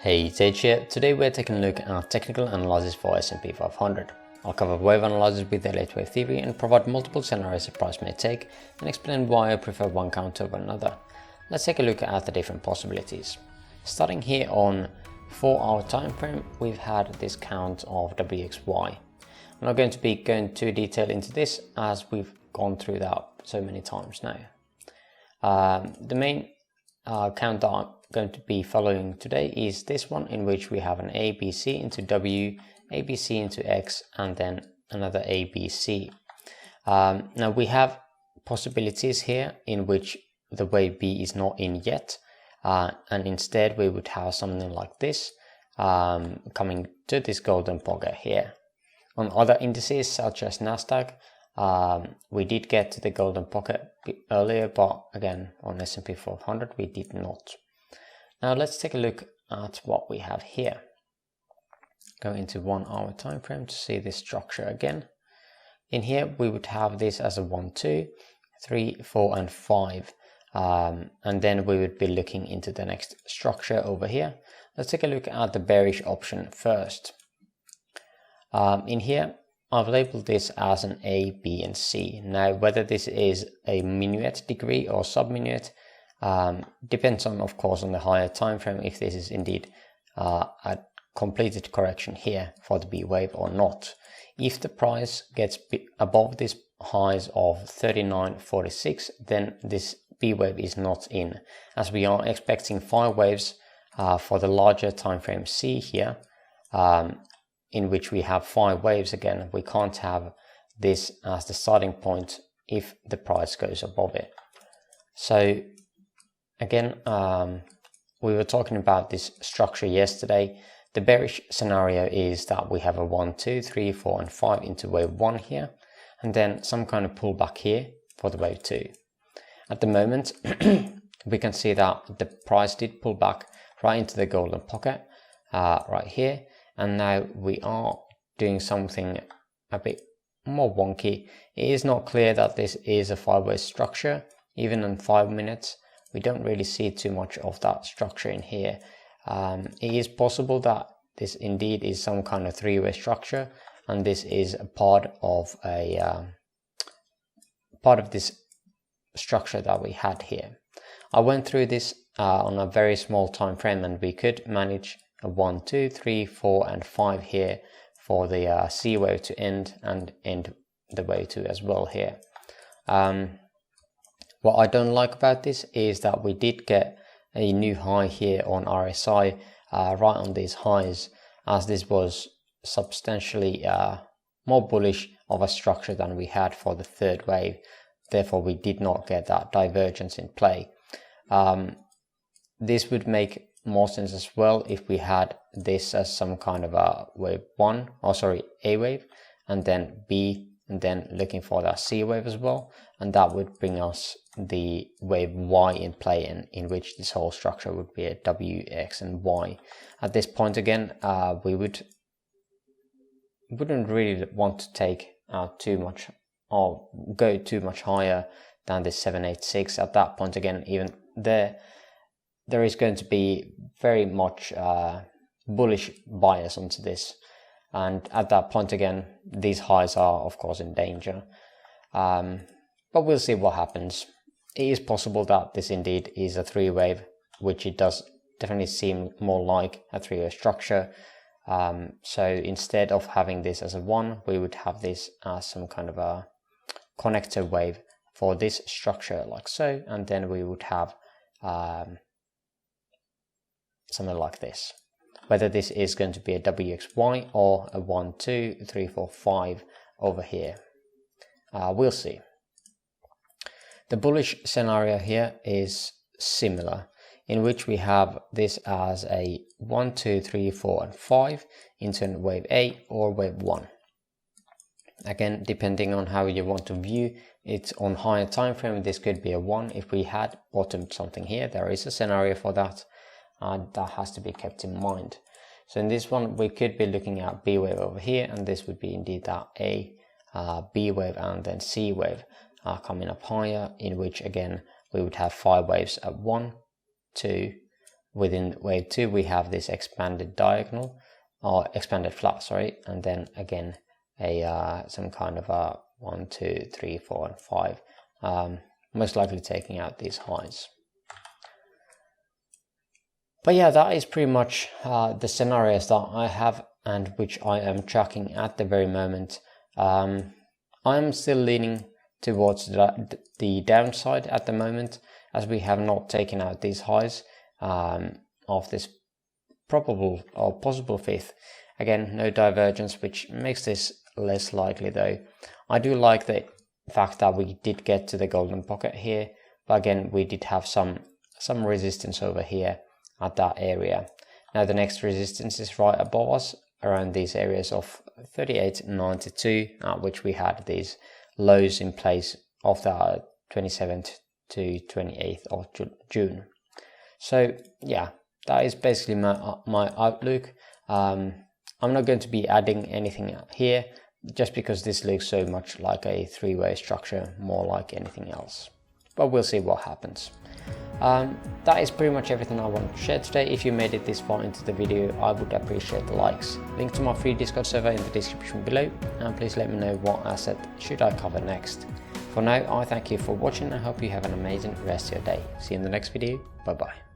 Hey, Sage here. Today we're taking a look at technical analysis for S&P 500. I'll cover wave analysis with Elliott Wave Theory and provide multiple scenarios the price may take and explain why I prefer one count over another. Let's take a look at the different possibilities. Starting here on 4-hour time frame, we've had this count of WXY. I'm not going to be going too detailed into this as we've gone through that so many times now. The main count that I'm going to be following today is this one, in which we have an ABC into W, ABC into X, and then another ABC. Now we have possibilities here in which the wave B is not in yet, and instead we would have something like this coming to this golden pocket here. On other indices such as Nasdaq, we did get to the golden pocket earlier, but again on S&P 500 we did not. Now let's take a look at what we have here. Go into 1 hour time frame to see this structure again. In here we would have this as a 1, 2, 3, 4 and 5, and then we would be looking into the next structure over here. Let's take a look at the bearish option first. In here I've labeled this as an A, B and C. Now whether this is a minuet degree or sub-minuet depends on, of course, on the higher time frame, if this is indeed a completed correction here for the B wave or not. If the price gets above these highs of 39.46, then this B wave is not in, as we are expecting 5 waves for the larger time frame C here, in which we have 5 waves. Again, we can't have this as the starting point if the price goes above it. So again, we were talking about this structure yesterday. The bearish scenario is that we have a 1, 2, 3, 4 and 5 into wave 1 here, and then some kind of pullback here for the wave 2. At the moment, we can see that the price did pull back right into the golden pocket right here, and now we are doing something a bit more wonky. It is not clear that this is a 5-way structure. Even in 5 minutes, we don't really see too much of that structure in here. It is possible that this indeed is some kind of 3-way structure, and this is a part of this structure that we had here. I went through this on a very small time frame, and we could manage a 1, 2, 3, 4 and 5 here for the C wave to end, and end the wave 2 as well here. What I don't like about this is that we did get a new high here on RSI right on these highs, as this was substantially more bullish of a structure than we had for the third wave. Therefore we did not get that divergence in play. This would make more sense as well if we had this as some kind of a wave 1, or sorry, A wave, and then B, and then looking for that C wave as well, and that would bring us the wave Y in play, and in which this whole structure would be a W, X and Y. At this point again, we wouldn't really want to take out too much or go too much higher than this 786. At that point again, even there is going to be very much bullish bias onto this, and at that point again these highs are of course in danger, but we'll see what happens. It is possible that this indeed is a 3-wave, which it does definitely seem more like a 3-way structure. So instead of having this as a 1, we would have this as some kind of a connector wave for this structure like so, and then we would have something like this. Whether this is going to be a WXY or a 1, 2, 3, 4, 5 over here, we'll see. The bullish scenario here is similar, in which we have this as a 1, 2, 3, 4 and 5 into wave A or wave 1. Again, depending on how you want to view it on higher time frame, this could be a 1 if we had bottomed something here. There is a scenario for that, and that has to be kept in mind. So in this one we could be looking at B wave over here, and this would be indeed that A, B wave and then C wave coming up higher, in which again we would have 5 waves at 1, 2, within wave 2 we have this expanded diagonal, or expanded flat, sorry, and then again a some kind of a 1, 2, 3, 4 and 5, most likely taking out these highs. But yeah, that is pretty much the scenarios that I have and which I am tracking at the very moment. I am still leaning towards the downside at the moment, as we have not taken out these highs of this probable or possible fifth. Again, no divergence, which makes this less likely though. I do like the fact that we did get to the golden pocket here, but again we did have some resistance over here at that area. Now the next resistance is right above us around these areas of 38.92, at which we had these lows in place of the 27th to 28th of June. So yeah, that is basically my outlook. I'm not going to be adding anything here, just because this looks so much like a three-way structure, more like anything else. But we'll see what happens. That is pretty much everything I want to share today. If you made it this far into the video, I would appreciate the likes. Link to my free Discord server in the description below, and please let me know what asset should I cover next. For now, I thank you for watching and hope you have an amazing rest of your day. See you in the next video. Bye bye.